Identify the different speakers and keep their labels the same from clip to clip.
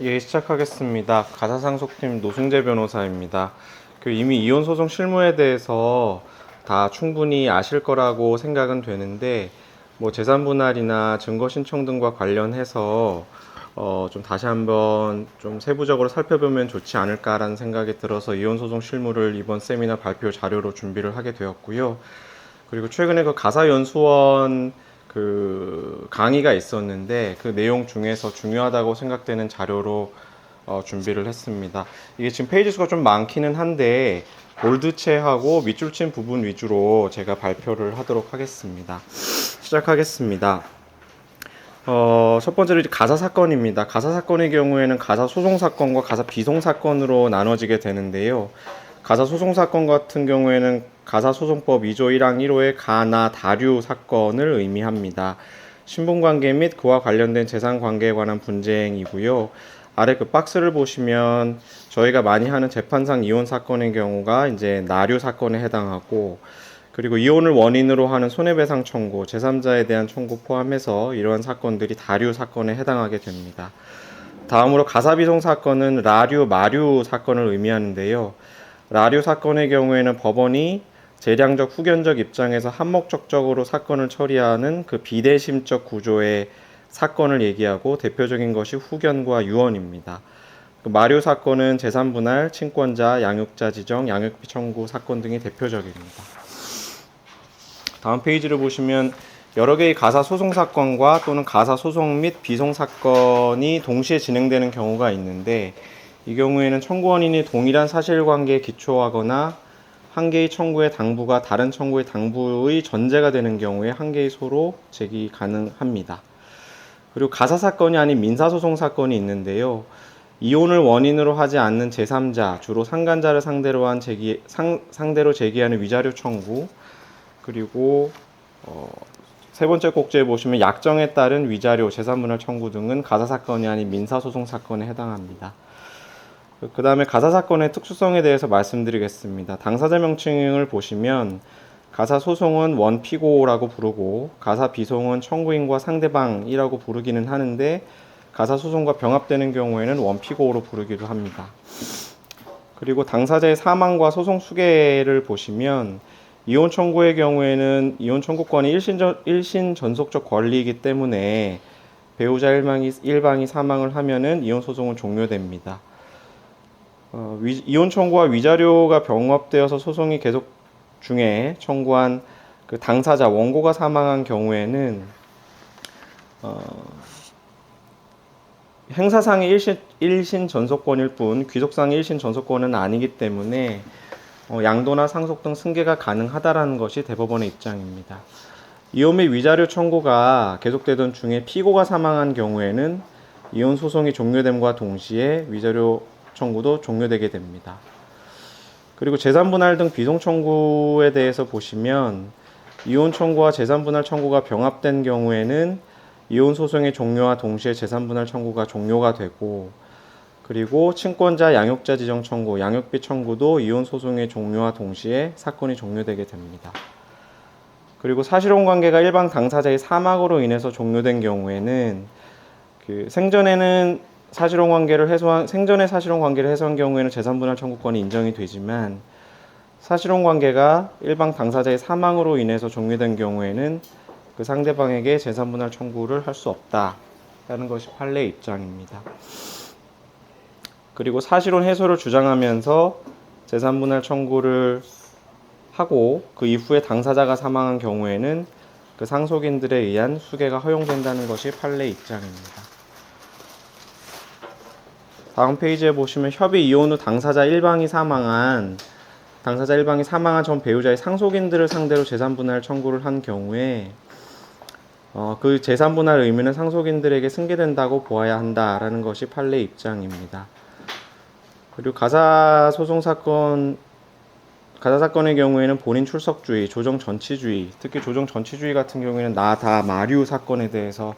Speaker 1: 예, 시작하겠습니다. 가사상속팀 노승재 변호사입니다. 이미 이혼소송 실무에 대해서 다 충분히 아실 거라고 생각은 되는데, 재산분할이나 증거신청 등과 관련해서 좀 다시 한번 좀 세부적으로 살펴보면 좋지 않을까라는 생각이 들어서 이혼소송 실무를 이번 세미나 발표 자료로 준비를 하게 되었고요. 그리고 최근에 그 가사연수원 강의가 있었는데 그 내용 중에서 중요하다고 생각되는 자료로 준비를 했습니다. 이게 지금 페이지 수가 좀 많기는 한데 볼드체하고 밑줄 친 부분 위주로 제가 발표를 하도록 하겠습니다. 시작하겠습니다. 첫 번째로 이제 가사 사건입니다. 가사 사건의 경우에는 가사 소송 사건과 가사 비송 사건으로 나눠지게 되는데요. 가사 소송 사건 같은 경우에는 가사소송법 2조 1항 1호의 가나 다류 사건을 의미합니다. 신분관계 및 그와 관련된 재산관계에 관한 분쟁이고요. 아래 그 박스를 보시면 저희가 많이 하는 재판상 이혼 사건의 경우가 이제 나류 사건에 해당하고, 그리고 이혼을 원인으로 하는 손해배상 청구, 제3자에 대한 청구 포함해서 이러한 사건들이 다류 사건에 해당하게 됩니다. 다음으로 가사비송 사건은 라류, 마류 사건을 의미하는데요. 라류 사건의 경우에는 법원이 재량적 후견적 입장에서 한목적적으로 사건을 처리하는 그 비대심적 구조의 사건을 얘기하고, 대표적인 것이 후견과 유언입니다. 마류 사건은 재산분할, 친권자, 양육자 지정, 양육비 청구 사건 등이 대표적입니다. 다음 페이지를 보시면 여러 개의 가사 소송 사건과 또는 가사 소송 및 비송 사건이 동시에 진행되는 경우가 있는데, 이 경우에는 청구원인이 동일한 사실관계에 기초하거나 한 개의 청구의 당부가 다른 청구의 당부의 전제가 되는 경우에 한 개의 소로 제기 가능합니다. 그리고 가사 사건이 아닌 민사소송 사건이 있는데요. 이혼을 원인으로 하지 않는 제3자, 주로 상간자를 상대로 제기하는 위자료 청구, 그리고 세 번째 꼭지에 보시면 약정에 따른 위자료, 재산분할 청구 등은 가사 사건이 아닌 민사소송 사건에 해당합니다. 그 다음에 가사 사건의 특수성에 대해서 말씀드리겠습니다. 당사자 명칭을 보시면 가사 소송은 원피고라고 부르고 가사 비송은 청구인과 상대방이라고 부르기는 하는데, 가사 소송과 병합되는 경우에는 원피고로 부르기도 합니다. 그리고 당사자의 사망과 소송 수계를 보시면 이혼 청구의 경우에는 이혼 청구권이 일신 전속적 권리이기 때문에 배우자 일방이 사망을 하면은 이혼 소송은 종료됩니다. 이혼 청구와 위자료가 병합되어서 소송이 계속 중에 청구한 그 당사자 원고가 사망한 경우에는 행사상의 일신 전속권일 뿐 귀속상의 일신 전속권은 아니기 때문에 양도나 상속 등 승계가 가능하다라는 것이 대법원의 입장입니다. 이혼 및 위자료 청구가 계속되던 중에 피고가 사망한 경우에는 이혼 소송이 종료됨과 동시에 위자료 청구도 종료되게 됩니다. 그리고 재산분할 등 비송 청구에 대해서 보시면 이혼 청구와 재산분할 청구가 병합된 경우에는 이혼 소송의 종료와 동시에 재산분할 청구가 종료가 되고, 그리고 친권자, 양육자 지정 청구, 양육비 청구도 이혼 소송의 종료와 동시에 사건이 종료되게 됩니다. 그리고 사실혼 관계가 일방 당사자의 사망으로 인해서 종료된 경우에는 생전에 사실혼 관계를 해소한 경우에는 재산분할 청구권이 인정이 되지만, 사실혼 관계가 일방 당사자의 사망으로 인해서 종료된 경우에는 그 상대방에게 재산분할 청구를 할 수 없다라는 것이 판례의 입장입니다. 그리고 사실혼 해소를 주장하면서 재산분할 청구를 하고 그 이후에 당사자가 사망한 경우에는 그 상속인들에 의한 수계가 허용된다는 것이 판례의 입장입니다. 다음 페이지에 보시면 협의 이혼 후 당사자 일방이 사망한 전 배우자의 상속인들을 상대로 재산분할 청구를 한 경우에 그 재산분할 의무는 상속인들에게 승계된다고 보아야 한다라는 것이 판례의 입장입니다. 그리고 가사 사건의 경우에는 본인 출석주의, 조정 전치주의, 특히 조정 전치주의 같은 경우에는 나, 다, 마류 사건에 대해서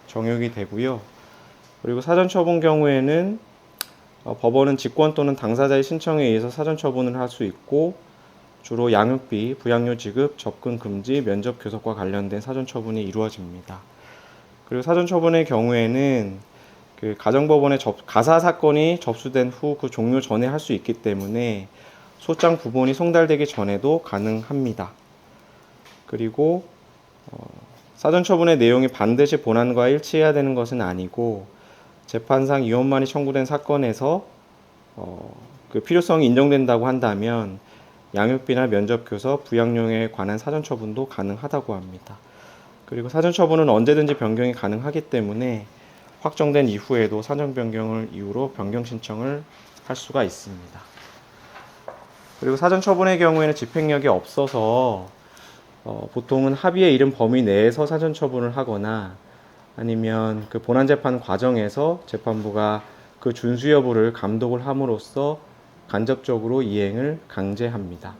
Speaker 1: 적용이 되고요. 그리고 사전처분 경우에는 법원은 직권 또는 당사자의 신청에 의해서 사전처분을 할 수 있고, 주로 양육비, 부양료 지급, 접근 금지, 면접 교섭과 관련된 사전처분이 이루어집니다. 그리고 사전처분의 경우에는 그 가정법원에 가사 사건이 접수된 후 그 종료 전에 할 수 있기 때문에 소장 부본이 송달되기 전에도 가능합니다. 그리고 사전 처분의 내용이 반드시 본안과 일치해야 되는 것은 아니고 재판상 이혼만이 청구된 사건에서 그 필요성이 인정된다고 한다면 양육비나 면접교섭, 부양용에 관한 사전 처분도 가능하다고 합니다. 그리고 사전 처분은 언제든지 변경이 가능하기 때문에 확정된 이후에도 사전 변경을 이유로 변경 신청을 할 수가 있습니다. 그리고 사전 처분의 경우에는 집행력이 없어서 보통은 합의에 이른 범위 내에서 사전 처분을 하거나 아니면 그 본안 재판 과정에서 재판부가 그 준수 여부를 감독을 함으로써 간접적으로 이행을 강제합니다.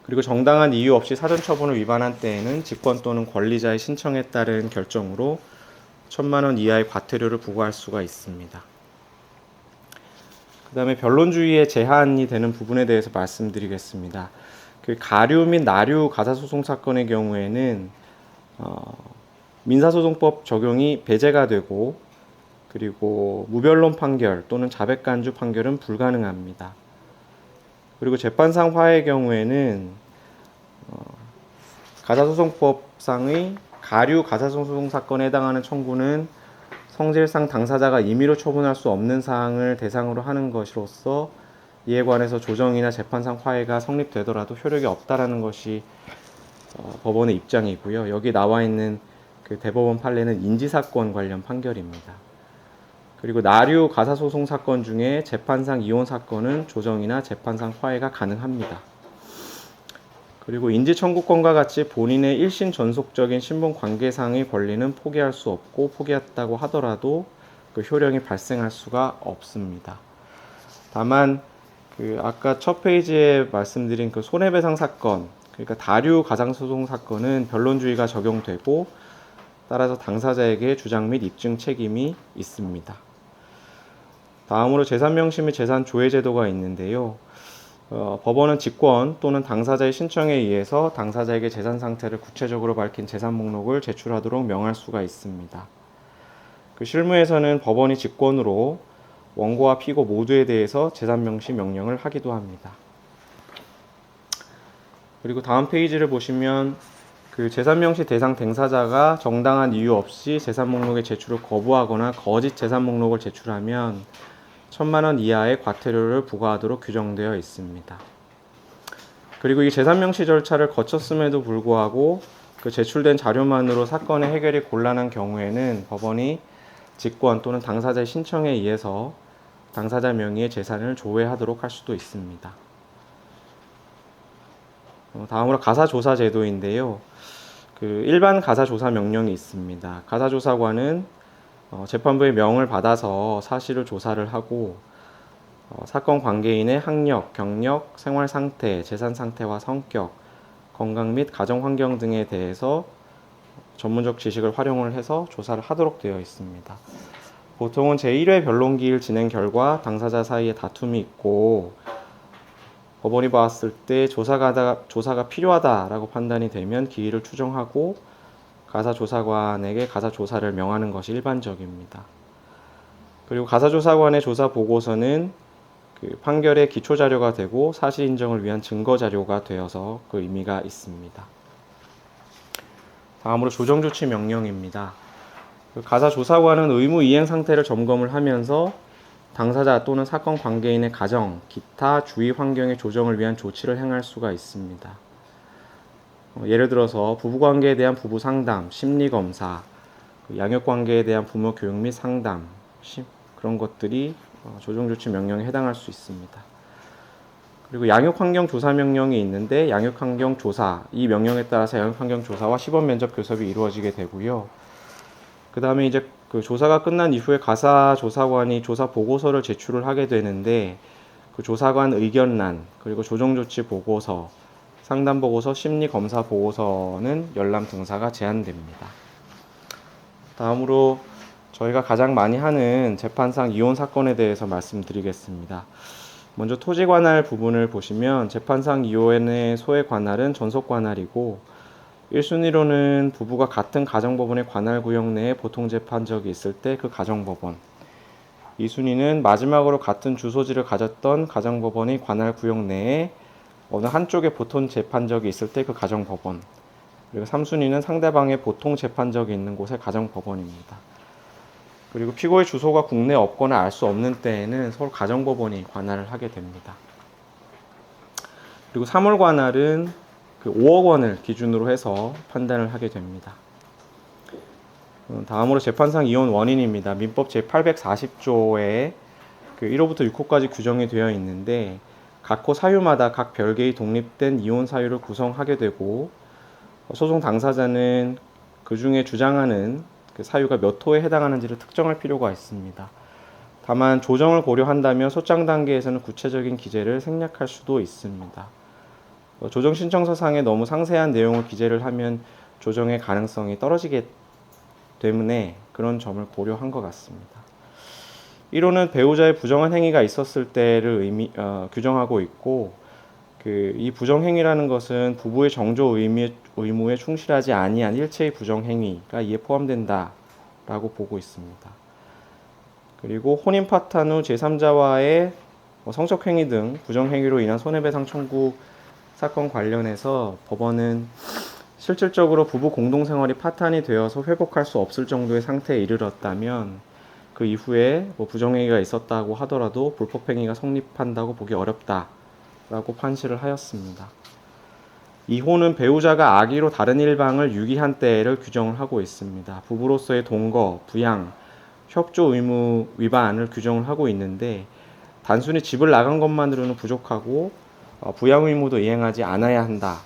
Speaker 1: 그리고 정당한 이유 없이 사전 처분을 위반한 때에는 직권 또는 권리자의 신청에 따른 결정으로 1,000만 원 이하의 과태료를 부과할 수가 있습니다. 그 다음에 변론주의의 제한이 되는 부분에 대해서 말씀드리겠습니다. 그 가류 및 나류 가사소송 사건의 경우에는 민사소송법 적용이 배제가 되고 그리고 무변론 판결 또는 자백간주 판결은 불가능합니다. 그리고 재판상 화해의 경우에는 가사소송법상의 가류 가사소송 사건에 해당하는 청구는 성질상 당사자가 임의로 처분할 수 없는 사항을 대상으로 하는 것으로서 이에 관해서 조정이나 재판상 화해가 성립되더라도 효력이 없다라는 것이 법원의 입장이고요. 여기 나와 있는 그 대법원 판례는 인지사건 관련 판결입니다. 그리고 나류 가사소송 사건 중에 재판상 이혼 사건은 조정이나 재판상 화해가 가능합니다. 그리고 인지청구권과 같이 본인의 일신 전속적인 신분 관계상의 권리는 포기할 수 없고 포기했다고 하더라도 그 효력이 발생할 수가 없습니다. 다만 그 아까 첫 페이지에 말씀드린 그 손해배상 사건, 그러니까 다류 가상소송 사건은 변론주의가 적용되고 따라서 당사자에게 주장 및 입증 책임이 있습니다. 다음으로 재산명시 및 재산조회 제도가 있는데요. 법원은 직권 또는 당사자의 신청에 의해서 당사자에게 재산 상태를 구체적으로 밝힌 재산 목록을 제출하도록 명할 수가 있습니다. 그 실무에서는 법원이 직권으로 원고와 피고 모두에 대해서 재산명시 명령을 하기도 합니다. 그리고 다음 페이지를 보시면 그 재산명시 대상 당사자가 정당한 이유 없이 재산 목록의 제출을 거부하거나 거짓 재산 목록을 제출하면 1,000만 원 이하의 과태료를 부과하도록 규정되어 있습니다. 그리고 이 재산명시 절차를 거쳤음에도 불구하고 그 제출된 자료만으로 사건의 해결이 곤란한 경우에는 법원이 직권 또는 당사자의 신청에 의해서 당사자 명의의 재산을 조회하도록 할 수도 있습니다. 다음으로 가사조사 제도인데요. 그 일반 가사조사 명령이 있습니다. 가사조사관은 재판부의 명을 받아서 사실을 조사를 하고 사건 관계인의 학력, 경력, 생활 상태, 재산 상태와 성격, 건강 및 가정 환경 등에 대해서 전문적 지식을 활용을 해서 조사를 하도록 되어 있습니다. 보통은 제1회 변론기일 진행 결과 당사자 사이에 다툼이 있고 법원이 봤을 때 조사가 필요하다라고 판단이 되면 기일을 추정하고 가사조사관에게 가사조사를 명하는 것이 일반적입니다. 그리고 가사조사관의 조사 보고서는 그 판결의 기초자료가 되고 사실 인정을 위한 증거자료가 되어서 그 의미가 있습니다. 다음으로 조정조치 명령입니다. 그 가사조사관은 의무 이행 상태를 점검을 하면서 당사자 또는 사건 관계인의 가정, 기타 주위 환경의 조정을 위한 조치를 행할 수가 있습니다. 예를 들어서 부부관계에 대한 부부상담, 심리검사, 양육관계에 대한 부모 교육 및 상담, 그런 것들이 조정조치 명령에 해당할 수 있습니다. 그리고 양육환경조사명령이 있는데 양육환경조사, 이 명령에 따라서 양육환경조사와 시범면접교섭이 이루어지게 되고요. 그 다음에 이제 그 조사가 끝난 이후에 가사조사관이 조사 보고서를 제출을 하게 되는데 그 조사관 의견란, 그리고 조정조치 보고서, 상담보고서, 심리검사 보고서는 열람 등사가 제한됩니다. 다음으로 저희가 가장 많이 하는 재판상 이혼 사건에 대해서 말씀드리겠습니다. 먼저 토지 관할 부분을 보시면 재판상 이혼의 소의 관할은 전속 관할이고 1순위로는 부부가 같은 가정법원의 관할 구역 내에 보통 재판적이 있을 때 그 가정법원. 2순위는 마지막으로 같은 주소지를 가졌던 가정법원의 관할 구역 내에 어느 한쪽에 보통 재판적이 있을 때 그 가정법원. 그리고 3순위는 상대방의 보통 재판적이 있는 곳의 가정법원입니다. 그리고 피고의 주소가 국내에 없거나 알 수 없는 때에는 서울 가정법원이 관할을 하게 됩니다. 그리고 3월 관할은 그 5억 원을 기준으로 해서 판단을 하게 됩니다. 다음으로 재판상 이혼 원인입니다. 민법 제840조에 그 1호부터 6호까지 규정이 되어 있는데 각 호 사유마다 각 별개의 독립된 이혼 사유를 구성하게 되고 소송 당사자는 그 중에 주장하는 그 사유가 몇 호에 해당하는지를 특정할 필요가 있습니다. 다만 조정을 고려한다면 소장 단계에서는 구체적인 기재를 생략할 수도 있습니다. 조정 신청서상에 너무 상세한 내용을 기재를 하면 조정의 가능성이 떨어지기 때문에 그런 점을 고려한 것 같습니다. 1호는 배우자의 부정한 행위가 있었을 때를 규정하고 있고 이 부정행위라는 것은 부부의 정조 의무에 충실하지 아니한 일체의 부정행위가 이에 포함된다라고 보고 있습니다. 그리고 혼인 파탄 후 제3자와의 성적행위 등 부정행위로 인한 손해배상 청구 사건 관련해서 법원은 실질적으로 부부 공동생활이 파탄이 되어서 회복할 수 없을 정도의 상태에 이르렀다면 그 이후에 부정행위가 있었다고 하더라도 불법행위가 성립한다고 보기 어렵다라고 판시를 하였습니다. 2호는 배우자가 악의로 다른 일방을 유기한 때를 규정을 하고 있습니다. 부부로서의 동거, 부양, 협조 의무 위반을 규정을 하고 있는데 단순히 집을 나간 것만으로는 부족하고 부양 의무도 이행하지 않아야 한다라고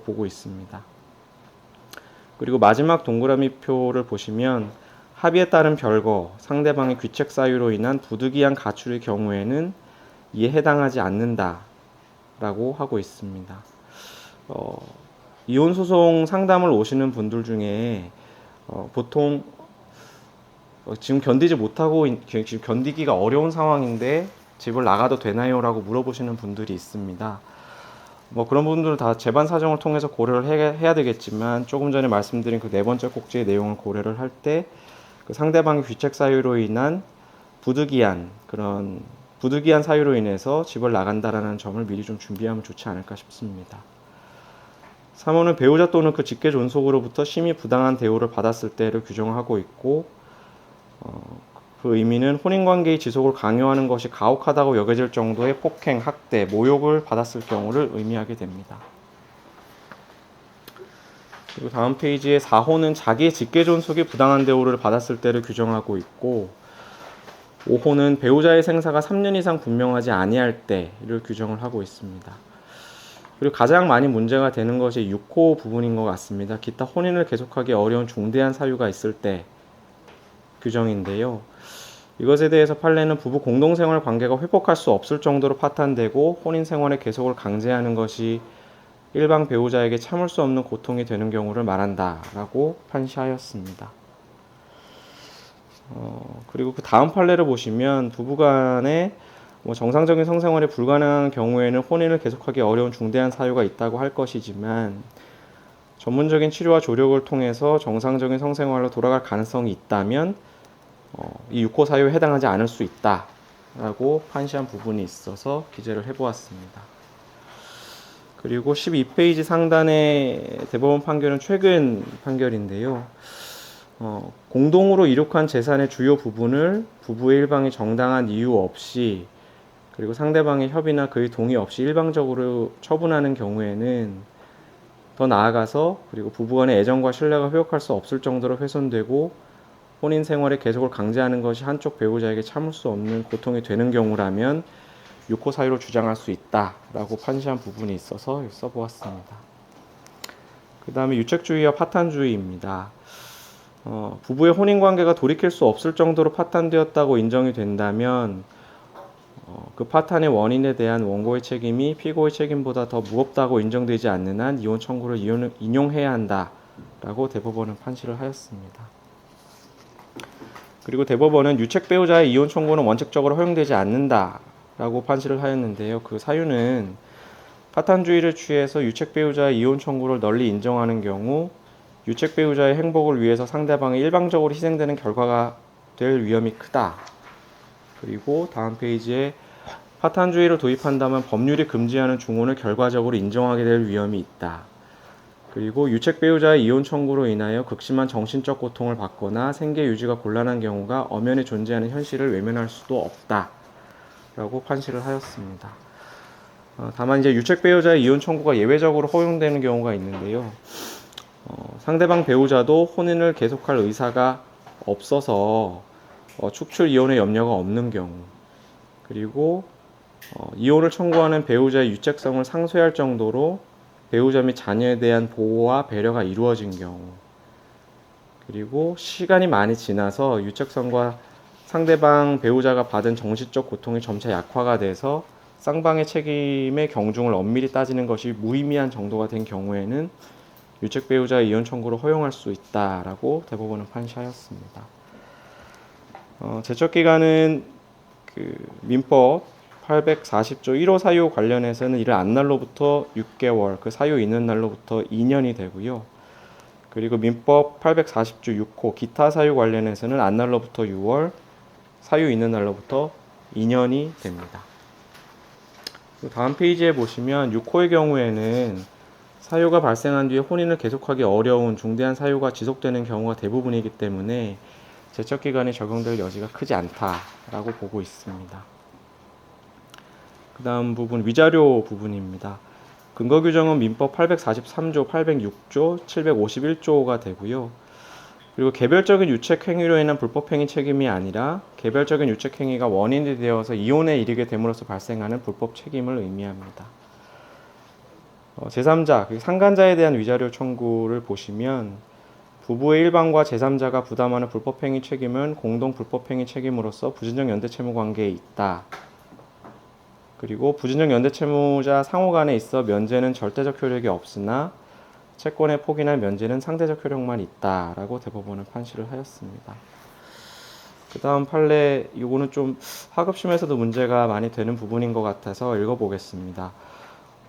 Speaker 1: 보고 있습니다. 그리고 마지막 동그라미 표를 보시면 합의에 따른 별거, 상대방의 귀책 사유로 인한 부득이한 가출의 경우에는 이에 해당하지 않는다라고 하고 있습니다. 이혼 소송 상담을 오시는 분들 중에 보통 지금 지금 견디기가 어려운 상황인데 집을 나가도 되나요? 라고 물어보시는 분들이 있습니다. 그런 분들은 다 재반 사정을 통해서 고려를 해야 되겠지만 조금 전에 말씀드린 그 네 번째 꼭지의 내용을 고려를 할 때 그 상대방의 귀책 사유로 인한 부득이한 사유로 인해서 집을 나간다라는 점을 미리 좀 준비하면 좋지 않을까 싶습니다. 3호는 배우자 또는 그 직계 존속으로부터 심히 부당한 대우를 받았을 때를 규정하고 있고 그 의미는 혼인관계의 지속을 강요하는 것이 가혹하다고 여겨질 정도의 폭행, 학대, 모욕을 받았을 경우를 의미하게 됩니다. 그리고 다음 페이지에 4호는 자기의 직계 존속이 부당한 대우를 받았을 때를 규정하고 있고 5호는 배우자의 생사가 3년 이상 분명하지 아니할 때를 규정을 하고 있습니다. 그리고 가장 많이 문제가 되는 것이 6호 부분인 것 같습니다. 기타 혼인을 계속하기 어려운 중대한 사유가 있을 때 규정인데요. 이것에 대해서 판례는 부부 공동생활 관계가 회복할 수 없을 정도로 파탄되고 혼인 생활의 계속을 강제하는 것이 일방 배우자에게 참을 수 없는 고통이 되는 경우를 말한다라고 판시하였습니다. 그리고 그 다음 판례를 보시면 부부간에 정상적인 성생활이 불가능한 경우에는 혼인을 계속하기 어려운 중대한 사유가 있다고 할 것이지만 전문적인 치료와 조력을 통해서 정상적인 성생활로 돌아갈 가능성이 있다면 이 6호 사유에 해당하지 않을 수 있다라고 판시한 부분이 있어서 기재를 해보았습니다. 그리고 12페이지 상단의 대법원 판결은 최근 판결인데요. 공동으로 이룩한 재산의 주요 부분을 부부의 일방이 정당한 이유 없이 그리고 상대방의 협의나 그의 동의 없이 일방적으로 처분하는 경우에는 더 나아가서 그리고 부부간의 애정과 신뢰가 회복할 수 없을 정도로 훼손되고 혼인 생활의 계속을 강제하는 것이 한쪽 배우자에게 참을 수 없는 고통이 되는 경우라면 6호 사유로 주장할 수 있다라고 판시한 부분이 있어서 써보았습니다. 그 다음에 유책주의와 파탄주의입니다. 부부의 혼인관계가 돌이킬 수 없을 정도로 파탄되었다고 인정이 된다면 그 파탄의 원인에 대한 원고의 책임이 피고의 책임보다 더 무겁다고 인정되지 않는 한 이혼 청구를 인용해야 한다라고 대법원은 판시를 하였습니다. 그리고 대법원은 유책 배우자의 이혼 청구는 원칙적으로 허용되지 않는다라고 판시를 하였는데요. 그 사유는 파탄주의를 취해서 유책 배우자의 이혼 청구를 널리 인정하는 경우 유책 배우자의 행복을 위해서 상대방이 일방적으로 희생되는 결과가 될 위험이 크다. 그리고 다음 페이지에 파탄주의를 도입한다면 법률이 금지하는 중혼을 결과적으로 인정하게 될 위험이 있다. 그리고 유책 배우자의 이혼 청구로 인하여 극심한 정신적 고통을 받거나 생계 유지가 곤란한 경우가 엄연히 존재하는 현실을 외면할 수도 없다. 라고 판시를 하였습니다. 다만 이제 유책 배우자의 이혼 청구가 예외적으로 허용되는 경우가 있는데요. 상대방 배우자도 혼인을 계속할 의사가 없어서 축출 이혼의 염려가 없는 경우, 그리고 이혼을 청구하는 배우자의 유책성을 상쇄할 정도로 배우자 및 자녀에 대한 보호와 배려가 이루어진 경우, 그리고 시간이 많이 지나서 유책성과 상대방 배우자가 받은 정신적 고통이 점차 약화가 돼서 쌍방의 책임의 경중을 엄밀히 따지는 것이 무의미한 정도가 된 경우에는 유책 배우자의 이혼 청구를 허용할 수 있다라고 대법원은 판시하였습니다. 제척기간은 민법 840조 1호 사유 관련해서는 이를 안 날로부터 6개월, 그 사유 있는 날로부터 2년이 되고요. 그리고 민법 840조 6호 기타 사유 관련해서는 안 날로부터 6월, 사유 있는 날로부터 2년이 됩니다. 다음 페이지에 보시면 6호의 경우에는 사유가 발생한 뒤에 혼인을 계속하기 어려운 중대한 사유가 지속되는 경우가 대부분이기 때문에 제척기간이 적용될 여지가 크지 않다라고 보고 있습니다. 그 다음 부분 위자료 부분입니다. 근거 규정은 민법 843조, 806조, 751조가 되고요. 그리고 개별적인 유책 행위로 인한 불법 행위 책임이 아니라 개별적인 유책 행위가 원인이 되어서 이혼에 이르게 됨으로써 발생하는 불법 책임을 의미합니다. 제3자, 상간자에 대한 위자료 청구를 보시면 부부의 일방과 제3자가 부담하는 불법행위 책임은 공동 불법행위 책임으로서 부진적 연대채무 관계에 있다. 그리고 부진적 연대채무자 상호 간에 있어 면제는 절대적 효력이 없으나 채권의 포기나 면제는 상대적 효력만 있다라고 대법원은 판시를 하였습니다. 그 다음 판례, 이거는 좀 하급심에서도 문제가 많이 되는 부분인 것 같아서 읽어보겠습니다.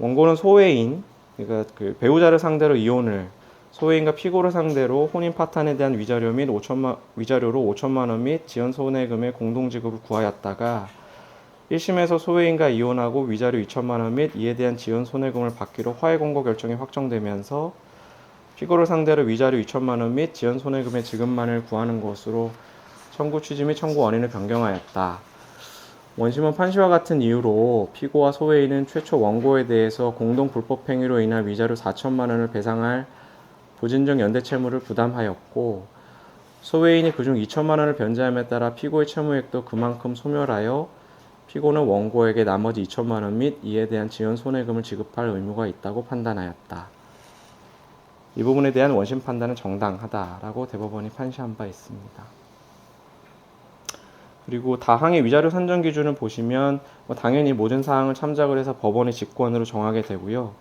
Speaker 1: 원고는 소외인, 그러니까 배우자를 상대로 이혼을, 소외인과 피고를 상대로 혼인 파탄에 대한 위자료 및 위자료로 5천만 원 및 지연 손해금의 공동 지급을 구하였다가 1심에서 소외인과 이혼하고 위자료 2천만 원 및 이에 대한 지연 손해금을 받기로 화해 공고 결정이 확정되면서 피고를 상대로 위자료 2천만 원 및 지연 손해금의 지급만을 구하는 것으로 청구 취지 및 청구 원인을 변경하였다. 원심은 판시와 같은 이유로 피고와 소외인은 최초 원고에 대해서 공동 불법 행위로 인한 위자료 4천만 원을 배상할 부진적 연대채무를 부담하였고 소외인이 그중 2천만 원을 변제함에 따라 피고의 채무액도 그만큼 소멸하여 피고는 원고에게 나머지 2천만 원 및 이에 대한 지연 손해금을 지급할 의무가 있다고 판단하였다. 이 부분에 대한 원심 판단은 정당하다라고 대법원이 판시한 바 있습니다. 그리고 다항의 위자료 산정 기준을 보시면 당연히 모든 사항을 참작을 해서 법원의 직권으로 정하게 되고요.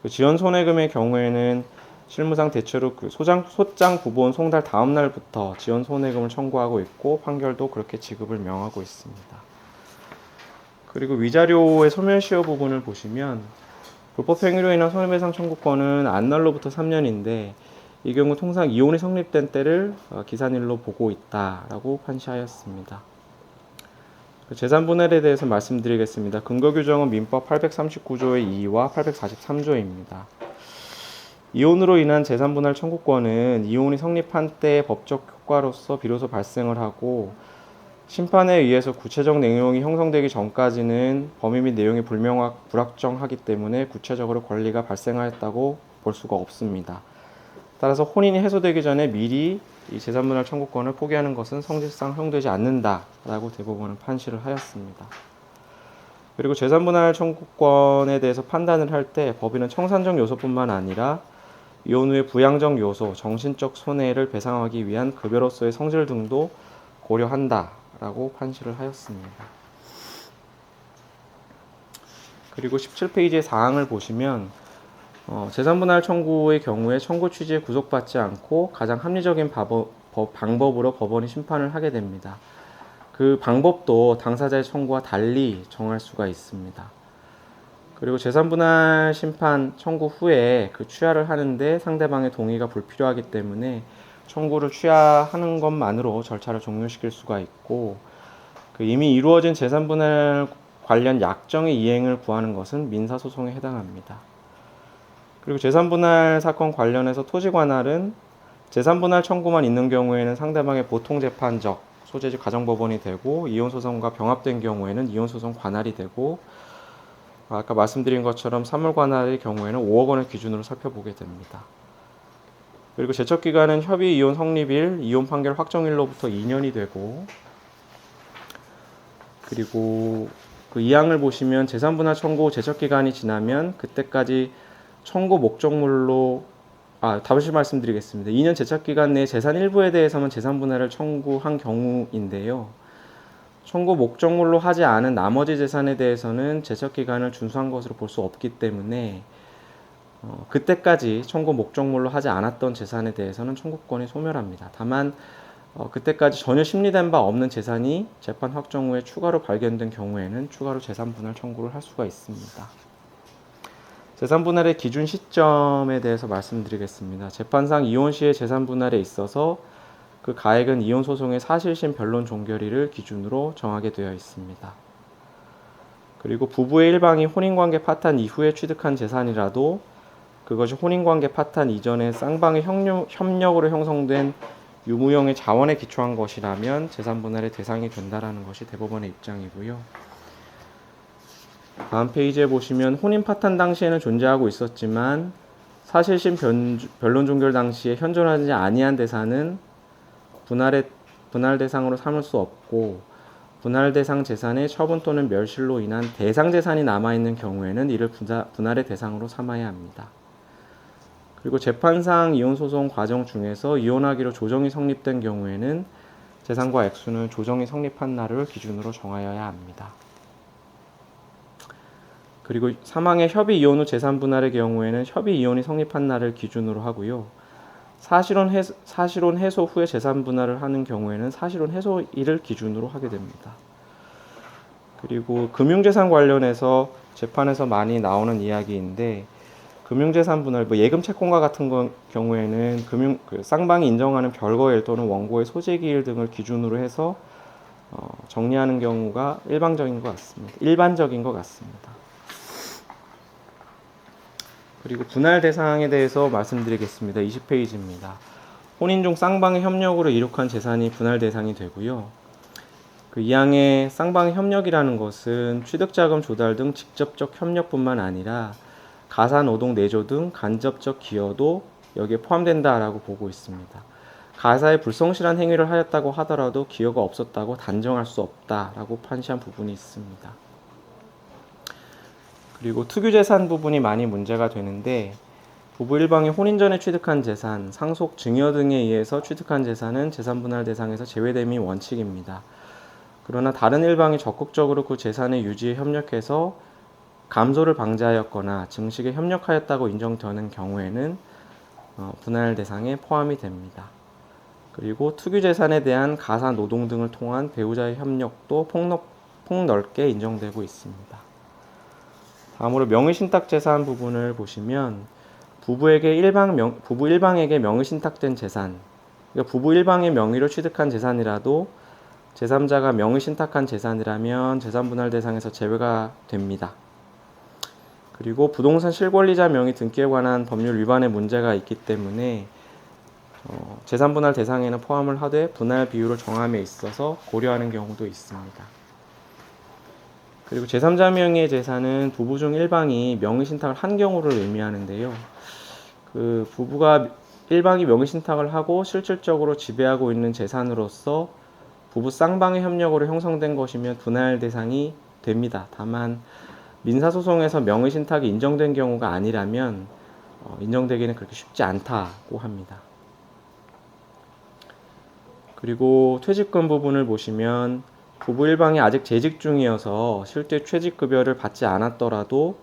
Speaker 1: 지연 손해금의 경우에는 실무상 대체로 소장 부본 송달 다음 날부터 지연 손해금을 청구하고 있고 판결도 그렇게 지급을 명하고 있습니다. 그리고 위자료의 소멸시효 부분을 보시면 불법 행위로 인한 손해배상 청구권은 안날로부터 3년인데 이 경우 통상 이혼이 성립된 때를 기산일로 보고 있다라고 판시하였습니다. 재산분할에 대해서 말씀드리겠습니다. 근거 규정은 민법 839조의 2와 843조입니다. 이혼으로 인한 재산분할 청구권은 이혼이 성립한 때의 법적 효과로서 비로소 발생을 하고 심판에 의해서 구체적 내용이 형성되기 전까지는 범위 및 내용이 불확정하기 때문에 구체적으로 권리가 발생하였다고 볼 수가 없습니다. 따라서 혼인이 해소되기 전에 미리 이 재산분할 청구권을 포기하는 것은 성질상 허용되지 않는다라고 대법원은 판시를 하였습니다. 그리고 재산분할 청구권에 대해서 판단을 할 때 법인은 청산적 요소뿐만 아니라 이혼 후의 부양적 요소, 정신적 손해를 배상하기 위한 급여로서의 성질 등도 고려한다라고 판시를 하였습니다. 그리고 17페이지의 사항을 보시면 재산분할 청구의 경우에 청구 취지에 구속받지 않고 가장 합리적인 방법으로 법원이 심판을 하게 됩니다. 그 방법도 당사자의 청구와 달리 정할 수가 있습니다. 그리고 재산분할 심판 청구 후에 그 취하를 하는데 상대방의 동의가 불필요하기 때문에 청구를 취하하는 것만으로 절차를 종료시킬 수가 있고, 그 이미 이루어진 재산분할 관련 약정의 이행을 구하는 것은 민사소송에 해당합니다. 그리고 재산분할 사건 관련해서 토지관할은 재산분할 청구만 있는 경우에는 상대방의 보통재판적 소재지 가정법원이 되고, 이혼소송과 병합된 경우에는 이혼소송 관할이 되고, 아까 말씀드린 것처럼 사물관할의 경우에는 5억 원을 기준으로 살펴보게 됩니다. 그리고 제척기간은 협의 이혼 성립일, 이혼 판결 확정일로부터 2년이 되고, 그리고 그 2항을 보시면 재산분할 청구 제척기간이 지나면 그때까지 청구 목적물로 다시 말씀드리겠습니다. 2년 제척기간 내에 재산 일부에 대해서만 재산분할을 청구한 경우인데요. 청구 목적물로 하지 않은 나머지 재산에 대해서는 제척기간을 준수한 것으로 볼 수 없기 때문에 그때까지 청구 목적물로 하지 않았던 재산에 대해서는 청구권이 소멸합니다. 다만 그때까지 전혀 심리된 바 없는 재산이 재판 확정 후에 추가로 발견된 경우에는 추가로 재산분할 청구를 할 수가 있습니다. 재산분할의 기준 시점에 대해서 말씀드리겠습니다. 재판상 이혼 시의 재산분할에 있어서 그 가액은 이혼소송의 사실심 변론 종결일을 기준으로 정하게 되어 있습니다. 그리고 부부의 일방이 혼인관계 파탄 이후에 취득한 재산이라도 그것이 혼인관계 파탄 이전에 쌍방의 협력으로 형성된 유무형의 자원에 기초한 것이라면 재산분할의 대상이 된다라는 것이 대법원의 입장이고요. 다음 페이지에 보시면 혼인 파탄 당시에는 존재하고 있었지만 사실심 변론 종결 당시에 현존하지 아니한 대산은 분할 대상으로 삼을 수 없고, 분할 대상 재산의 처분 또는 멸실로 인한 대상 재산이 남아있는 경우에는 이를 분할의 대상으로 삼아야 합니다. 그리고 재판상 이혼소송 과정 중에서 이혼하기로 조정이 성립된 경우에는 재산과 액수는 조정이 성립한 날을 기준으로 정하여야 합니다. 그리고 사망의 협의 이혼 후 재산 분할의 경우에는 협의 이혼이 성립한 날을 기준으로 하고요. 사실혼 해소 후에 재산 분할을 하는 경우에는 사실혼 해소일을 기준으로 하게 됩니다. 그리고 금융재산 관련해서 재판에서 많이 나오는 이야기인데, 금융재산 분할, 예금 채권과 같은 경우에는 쌍방이 인정하는 별거일 또는 원고의 소재기일 등을 기준으로 해서 정리하는 경우가 일반적인 것 같습니다. 그리고 분할 대상에 대해서 말씀드리겠습니다. 20페이지입니다. 혼인 중 쌍방의 협력으로 이룩한 재산이 분할 대상이 되고요. 그 2항의 쌍방의 협력이라는 것은 취득자금 조달 등 직접적 협력뿐만 아니라 가사노동 내조 등 간접적 기여도 여기에 포함된다라고 보고 있습니다. 가사에 불성실한 행위를 하였다고 하더라도 기여가 없었다고 단정할 수 없다라고 판시한 부분이 있습니다. 그리고 특유재산 부분이 많이 문제가 되는데, 부부 일방이 혼인 전에 취득한 재산, 상속, 증여 등에 의해서 취득한 재산은 재산분할 대상에서 제외됨이 원칙입니다. 그러나 다른 일방이 적극적으로 그 재산의 유지에 협력해서 감소를 방지하였거나 증식에 협력하였다고 인정되는 경우에는 분할 대상에 포함이 됩니다. 그리고 특유재산에 대한 가사 노동 등을 통한 배우자의 협력도 폭넓게 인정되고 있습니다. 다음으로 명의신탁재산 부분을 보시면 부부 일방에게 명의신탁된 재산, 그러니까 부부 일방의 명의로 취득한 재산이라도 제3자가 명의신탁한 재산이라면 재산분할 대상에서 제외가 됩니다. 그리고 부동산 실권리자 명의 등기에 관한 법률 위반의 문제가 있기 때문에 재산분할 대상에는 포함을 하되 분할 비율을 정함에 있어서 고려하는 경우도 있습니다. 그리고 제3자 명의의 재산은 부부 중 일방이 명의신탁을 한 경우를 의미하는데요. 그 부부가 일방이 명의신탁을 하고 실질적으로 지배하고 있는 재산으로서 부부 쌍방의 협력으로 형성된 것이면 분할 대상이 됩니다. 다만 민사소송에서 명의신탁이 인정된 경우가 아니라면 인정되기는 그렇게 쉽지 않다고 합니다. 그리고 퇴직금 부분을 보시면 부부 일방이 아직 재직 중이어서 실제 퇴직급여를 받지 않았더라도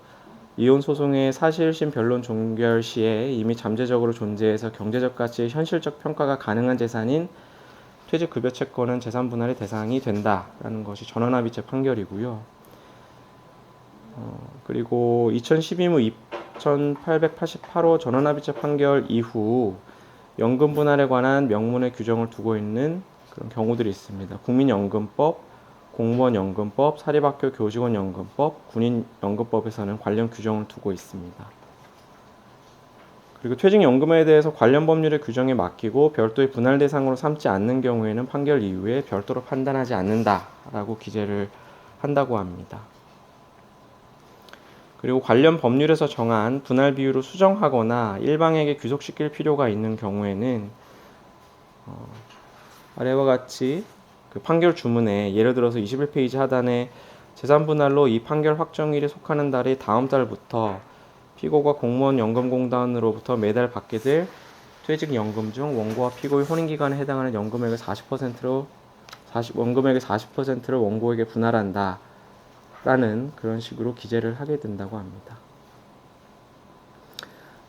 Speaker 1: 이혼소송의 사실심 변론 종결 시에 이미 잠재적으로 존재해서 경제적 가치의 현실적 평가가 가능한 재산인 퇴직급여 채권은 재산분할의 대상이 된다라는 것이 전원합의체 판결이고요. 그리고 2012무 2888호 전원합의체 판결 이후 연금 분할에 관한 명문의 규정을 두고 있는 그런 경우들이 있습니다. 국민연금법, 공무원연금법, 사립학교 교직원연금법, 군인연금법에서는 관련 규정을 두고 있습니다. 그리고 퇴직연금에 대해서 관련 법률의 규정에 맡기고 별도의 분할 대상으로 삼지 않는 경우에는 판결 이후에 별도로 판단하지 않는다라고 기재를 한다고 합니다. 그리고 관련 법률에서 정한 분할 비율을 수정하거나 일방에게 귀속시킬 필요가 있는 경우에는 아래와 같이 그 판결 주문에 예를 들어서 21페이지 하단에 재산 분할로 이 판결 확정일에 속하는 달의 다음 달부터 피고가 공무원연금공단으로부터 매달 받게 될 퇴직연금 중 원고와 피고의 혼인기간에 해당하는 연금액의 40%를 원고에게 분할한다 라는 그런 식으로 기재를 하게 된다고 합니다.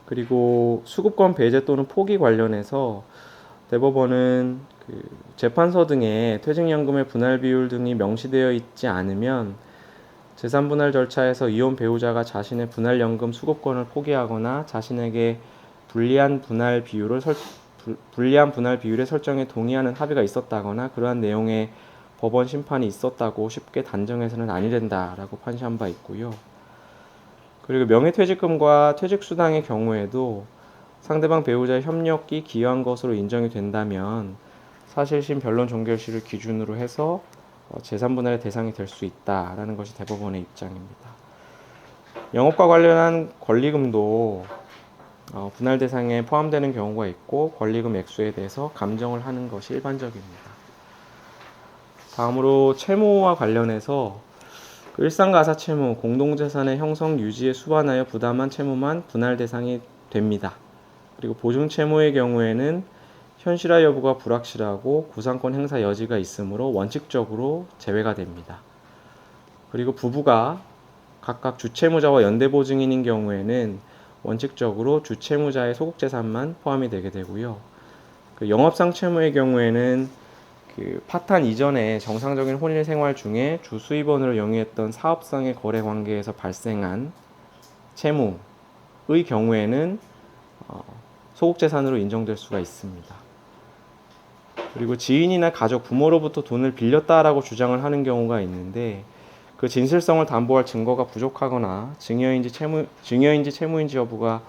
Speaker 1: 그리고 수급권 배제 또는 포기 관련해서 대법원은 그 재판서 등에 퇴직연금의 분할 비율 등이 명시되어 있지 않으면 재산 분할 절차에서 이혼 배우자가 자신의 분할연금 수급권을 포기하거나 자신에게 불리한 분할 비율의 설정에 동의하는 합의가 있었다거나 그러한 내용의 법원 심판이 있었다고 쉽게 단정해서는 아니 된다라고 판시한 바 있고요. 그리고 명예퇴직금과 퇴직수당의 경우에도 상대방 배우자의 협력이 기여한 것으로 인정이 된다면 사실심 변론 종결시를 기준으로 해서 재산분할의 대상이 될 수 있다라는 것이 대법원의 입장입니다. 영업과 관련한 권리금도 분할 대상에 포함되는 경우가 있고 권리금 액수에 대해서 감정을 하는 것이 일반적입니다. 다음으로 채무와 관련해서 일상가사 채무, 공동재산의 형성 유지에 수반하여 부담한 채무만 분할 대상이 됩니다. 그리고 보증채무의 경우에는 현실화 여부가 불확실하고 구상권 행사 여지가 있으므로 원칙적으로 제외가 됩니다. 그리고 부부가 각각 주채무자와 연대보증인인 경우에는 원칙적으로 주채무자의 소극재산만 포함이 되게 되고요. 그 영업상 채무의 경우에는 그 파탄 이전에 정상적인 혼인 생활 중에 주수입원으로 영위했던 사업상의 거래 관계에서 발생한 채무의 경우에는 소극재산으로 인정될 수가 있습니다. 그리고 지인이나 가족, 부모로부터 돈을 빌렸다라고 주장을 하는 경우가 있는데 그 진실성을 담보할 증거가 부족하거나 증여인지 채무인지 여부가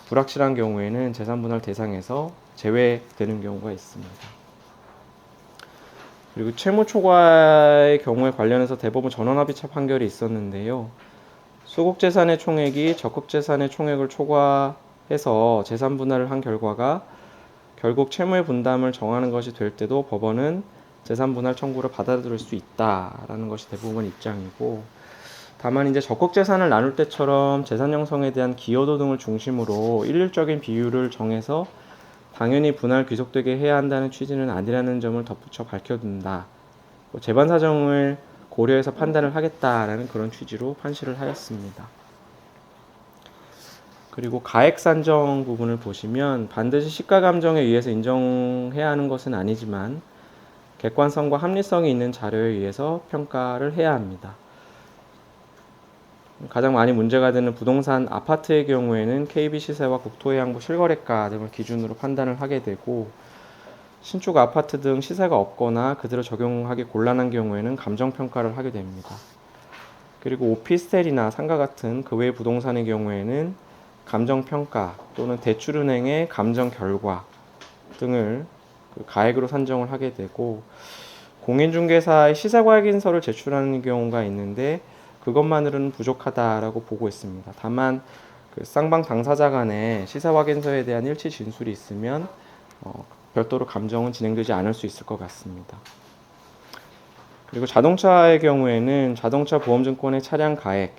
Speaker 1: 불확실한 경우에는 재산분할 대상에서 제외되는 경우가 있습니다. 그리고 채무 초과의 경우에 관련해서 대법원 전원합의체 판결이 있었는데요. 수국재산의 총액이 적극재산의 총액을 초과해서 재산분할을 한 결과가 결국 채무의 분담을 정하는 것이 될 때도 법원은 재산분할 청구를 받아들일 수 있다라는 것이 대부분 입장이고, 다만 이제 적극재산을 나눌 때처럼 재산 형성에 대한 기여도 등을 중심으로 일률적인 비율을 정해서 당연히 분할 귀속되게 해야 한다는 취지는 아니라는 점을 덧붙여 밝혀둔다. 재반 사정을 고려해서 판단을 하겠다라는 그런 취지로 판시를 하였습니다. 그리고 가액 산정 부분을 보시면 반드시 시가 감정에 의해서 인정해야 하는 것은 아니지만 객관성과 합리성이 있는 자료에 의해서 평가를 해야 합니다. 가장 많이 문제가 되는 부동산 아파트의 경우에는 KB 시세와 국토해양부 실거래가 등을 기준으로 판단을 하게 되고, 신축 아파트 등 시세가 없거나 그대로 적용하기 곤란한 경우에는 감정평가를 하게 됩니다. 그리고 오피스텔이나 상가 같은 그 외 부동산의 경우에는 감정평가 또는 대출은행의 감정결과 등을 가액으로 산정을 하게 되고, 공인중개사의 시세확인서를 제출하는 경우가 있는데 그것만으로는 부족하다라고 보고 있습니다. 다만 그 쌍방 당사자 간에 시세확인서에 대한 일치 진술이 있으면 별도로 감정은 진행되지 않을 수 있을 것 같습니다. 그리고 자동차의 경우에는 자동차 보험증권의 차량 가액,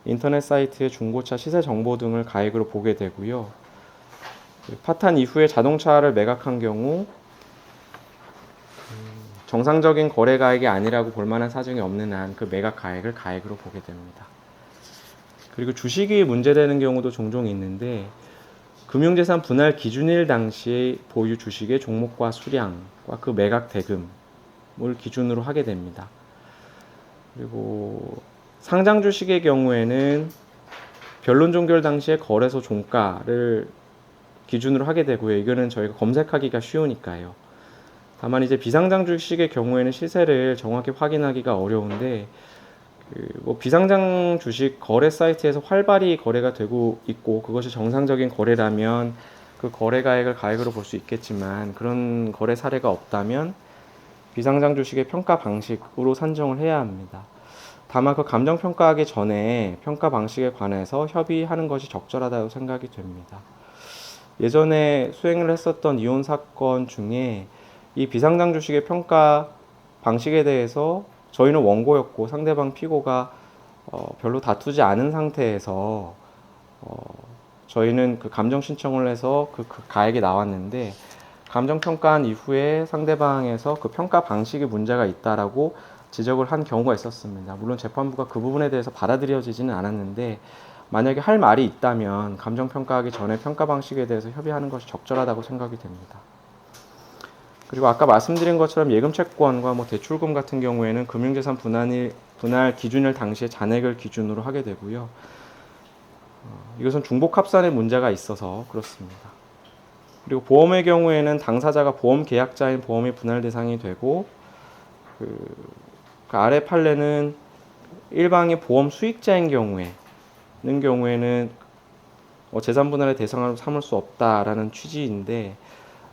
Speaker 1: 인터넷 사이트의 중고차 시세 정보 등을 가액으로 보게 되고요. 파탄 이후에 자동차를 매각한 경우 정상적인 거래 가액이 아니라고 볼 만한 사정이 없는 한 그 매각 가액을 가액으로 보게 됩니다. 그리고 주식이 문제되는 경우도 종종 있는데 금융재산 분할 기준일 당시의 보유 주식의 종목과 수량과 그 매각 대금을 기준으로 하게 됩니다. 그리고 상장 주식의 경우에는 변론 종결 당시에 거래소 종가를 기준으로 하게 되고요. 이거는 저희가 검색하기가 쉬우니까요. 다만 이제 비상장 주식의 경우에는 시세를 정확히 확인하기가 어려운데 뭐 비상장 주식 거래 사이트에서 활발히 거래가 되고 있고 그것이 정상적인 거래라면 그 거래 가액을 가액으로 볼 수 있겠지만 그런 거래 사례가 없다면 비상장 주식의 평가 방식으로 산정을 해야 합니다. 다만 그 감정 평가하기 전에 평가 방식에 관해서 협의하는 것이 적절하다고 생각이 됩니다. 예전에 수행을 했었던 이혼 사건 중에 이 비상장 주식의 평가 방식에 대해서 저희는 원고였고 상대방 피고가 별로 다투지 않은 상태에서 저희는 그 감정 신청을 해서 그 가액이 나왔는데 감정 평가한 이후에 상대방에서 그 평가 방식에 문제가 있다라고 지적을 한 경우가 있었습니다. 물론 재판부가 그 부분에 대해서 받아들여지지는 않았는데 만약에 할 말이 있다면 감정 평가하기 전에 평가 방식에 대해서 협의하는 것이 적절하다고 생각이 됩니다. 그리고 아까 말씀드린 것처럼 예금 채권과 뭐 대출금 같은 경우에는 금융재산 분할 기준일 당시에 잔액을 기준으로 하게 되고요. 이것은 중복 합산의 문제가 있어서 그렇습니다. 그리고 보험의 경우에는 당사자가 보험 계약자인 보험이 분할 대상이 되고 그 아래 판례는 일방이 보험 수익자인 경우에는 재산 분할의 대상으로 삼을 수 없다라는 취지인데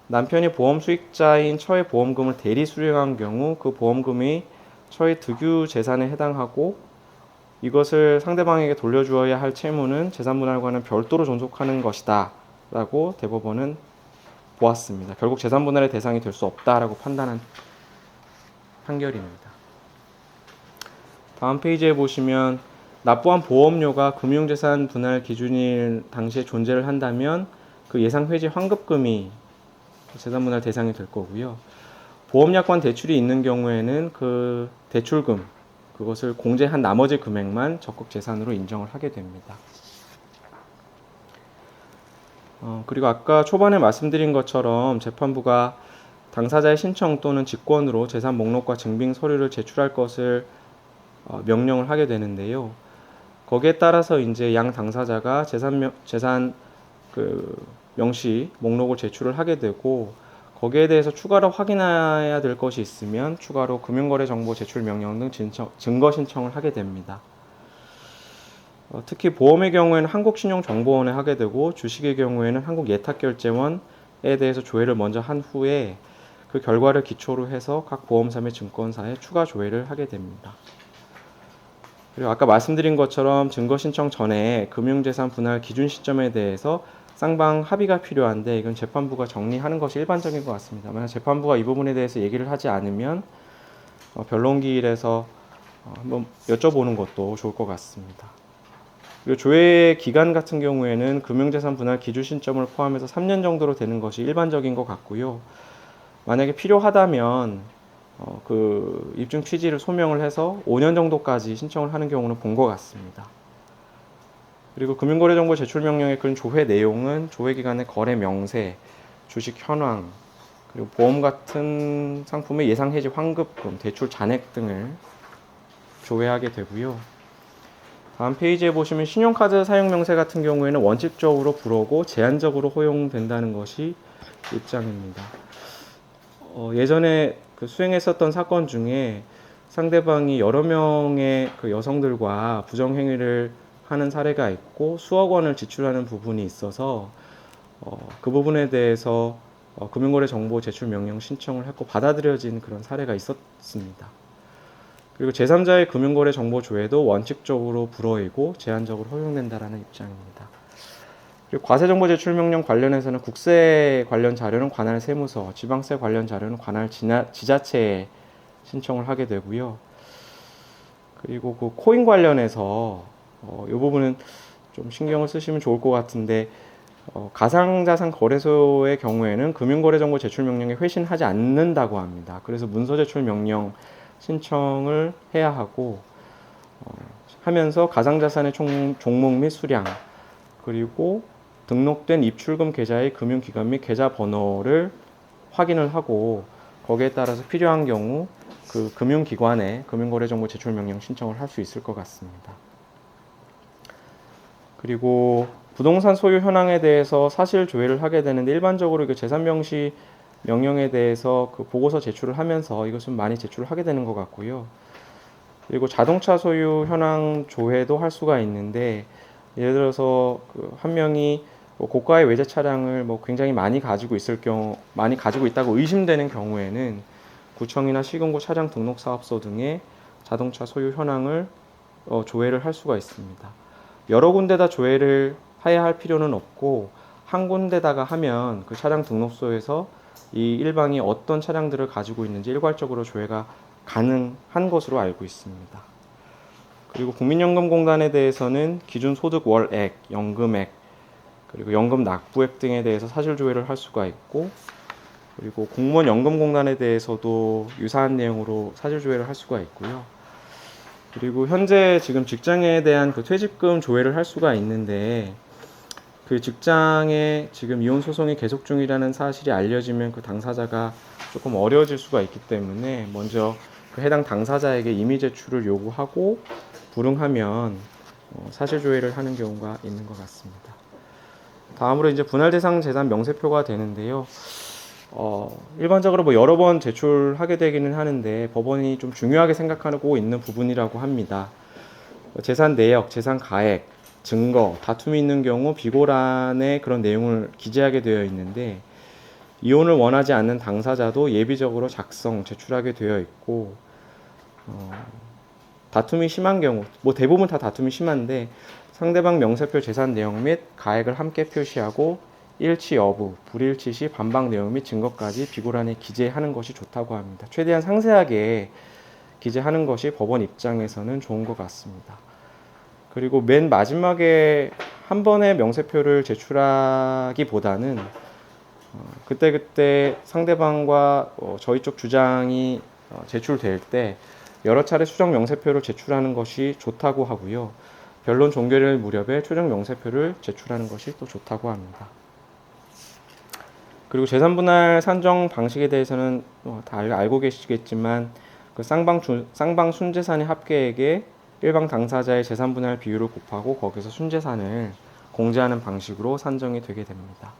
Speaker 1: 남편이 보험 수익자인 처의 보험금을 대리 수령한 경우 그 보험금이 처의 득유 재산에 해당하고 이것을 상대방에게 돌려주어야 할 채무는 재산분할과는 별도로 존속하는 것이다 라고 대법원은 보았습니다. 결국 재산분할의 대상이 될 수 없다라고 판단한 판결입니다. 다음 페이지에 보시면 납부한 보험료가 금융재산 분할 기준일 당시에 존재를 한다면 그 예상 회지 환급금이 재산분할 대상이 될 거고요. 보험약관 대출이 있는 경우에는 그 대출금 그것을 공제한 나머지 금액만 적극 재산으로 인정을 하게 됩니다. 그리고 아까 초반에 말씀드린 것처럼 재판부가 당사자의 신청 또는 직권으로 재산 목록과 증빙 서류를 제출할 것을 명령을 하게 되는데요. 거기에 따라서 이제 양 당사자가 재산 명시 목록을 제출을 하게 되고 거기에 대해서 추가로 확인해야 될 것이 있으면 추가로 금융거래 정보 제출 명령 등 증거 신청을 하게 됩니다. 특히 보험의 경우에는 한국신용정보원에 하게 되고 주식의 경우에는 한국예탁결제원에 대해서 조회를 먼저 한 후에 그 결과를 기초로 해서 각 보험사 및 증권사에 추가 조회를 하게 됩니다. 그리고 아까 말씀드린 것처럼 증거 신청 전에 금융재산 분할 기준 시점에 대해서 쌍방 합의가 필요한데 이건 재판부가 정리하는 것이 일반적인 것 같습니다. 만약 재판부가 이 부분에 대해서 얘기를 하지 않으면 변론기일에서 한번 여쭤보는 것도 좋을 것 같습니다. 그리고 조회 기간 같은 경우에는 금융재산 분할 기준 시점을 포함해서 3년 정도로 되는 것이 일반적인 것 같고요. 만약에 필요하다면 그 입증 취지를 소명을 해서 5년 정도까지 신청을 하는 경우는 본 것 같습니다. 그리고 금융거래정보 제출명령의 그런 조회 내용은 조회기간의 거래 명세, 주식 현황, 그리고 보험 같은 상품의 예상해지 환급금, 대출 잔액 등을 조회하게 되고요. 다음 페이지에 보시면 신용카드 사용 명세 같은 경우에는 원칙적으로 불허고 제한적으로 허용된다는 것이 입장입니다. 예전에 그 수행했었던 사건 중에 상대방이 여러 명의 그 여성들과 부정행위를 하는 사례가 있고 수억 원을 지출하는 부분이 있어서 그 부분에 대해서 금융거래 정보 제출 명령 신청을 했고 받아들여진 그런 사례가 있었습니다. 그리고 제3자의 금융거래 정보 조회도 원칙적으로 불허이고 제한적으로 허용된다라는 입장입니다. 그리고 과세정보 제출 명령 관련해서는 국세 관련 자료는 관할 세무서, 지방세 관련 자료는 관할 지자체에 신청을 하게 되고요. 그리고 그 코인 관련해서 이 부분은 좀 신경을 쓰시면 좋을 것 같은데 가상자산 거래소의 경우에는 금융거래정보 제출 명령에 회신하지 않는다고 합니다. 그래서 문서 제출 명령 신청을 해야 하고 하면서 가상자산의 종목 및 수량 그리고 등록된 입출금 계좌의 금융기관 및 계좌 번호를 확인을 하고 거기에 따라서 필요한 경우 그 금융기관에 금융거래정보 제출 명령 신청을 할 수 있을 것 같습니다. 그리고 부동산 소유 현황에 대해서 사실 조회를 하게 되는데 일반적으로 그 재산 명시 명령에 대해서 그 보고서 제출을 하면서 이것은 많이 제출을 하게 되는 것 같고요. 그리고 자동차 소유 현황 조회도 할 수가 있는데 예를 들어서 그 한 명이 뭐 고가의 외제 차량을 뭐 굉장히 많이 가지고 있다고 의심되는 경우에는 구청이나 시군구 차량 등록 사업소 등의 자동차 소유 현황을 조회를 할 수가 있습니다. 여러 군데다 조회를 해야 할 필요는 없고 한 군데다가 하면 그 차량 등록소에서 이 일방이 어떤 차량들을 가지고 있는지 일괄적으로 조회가 가능한 것으로 알고 있습니다. 그리고 국민연금공단에 대해서는 기준 소득 월액, 연금액, 그리고 연금 납부액 등에 대해서 사실 조회를 할 수가 있고, 그리고 공무원 연금공단에 대해서도 유사한 내용으로 사실 조회를 할 수가 있고요. 그리고 현재 지금 직장에 대한 그 퇴직금 조회를 할 수가 있는데 그 직장에 지금 이혼 소송이 계속 중이라는 사실이 알려지면 그 당사자가 조금 어려워질 수가 있기 때문에 먼저 그 해당 당사자에게 임의 제출을 요구하고 불응하면 사실 조회를 하는 경우가 있는 것 같습니다. 다음으로 이제 분할 대상 재산 명세표가 되는데요. 일반적으로 뭐 여러 번 제출하게 되기는 하는데 법원이 좀 중요하게 생각하고 있는 부분이라고 합니다. 재산 내역, 재산 가액, 증거, 다툼이 있는 경우 비고란에 그런 내용을 기재하게 되어 있는데 이혼을 원하지 않는 당사자도 예비적으로 작성, 제출하게 되어 있고 다툼이 심한 경우, 뭐 대부분 다 다툼이 심한데 상대방 명세표 재산 내역 및 가액을 함께 표시하고 일치 여부, 불일치 시 반박 내용 및 증거까지 비고란에 기재하는 것이 좋다고 합니다. 최대한 상세하게 기재하는 것이 법원 입장에서는 좋은 것 같습니다. 그리고 맨 마지막에 한 번에 명세표를 제출하기보다는 그때그때 상대방과 저희 쪽 주장이 제출될 때 여러 차례 수정 명세표를 제출하는 것이 좋다고 하고요. 변론 종결일 무렵에 최종 명세표를 제출하는 것이 또 좋다고 합니다. 그리고 재산분할 산정 방식에 대해서는 다 알고 계시겠지만 그 쌍방 순재산의 합계액에 일방 당사자의 재산분할 비율을 곱하고 거기서 순재산을 공제하는 방식으로 산정이 되게 됩니다.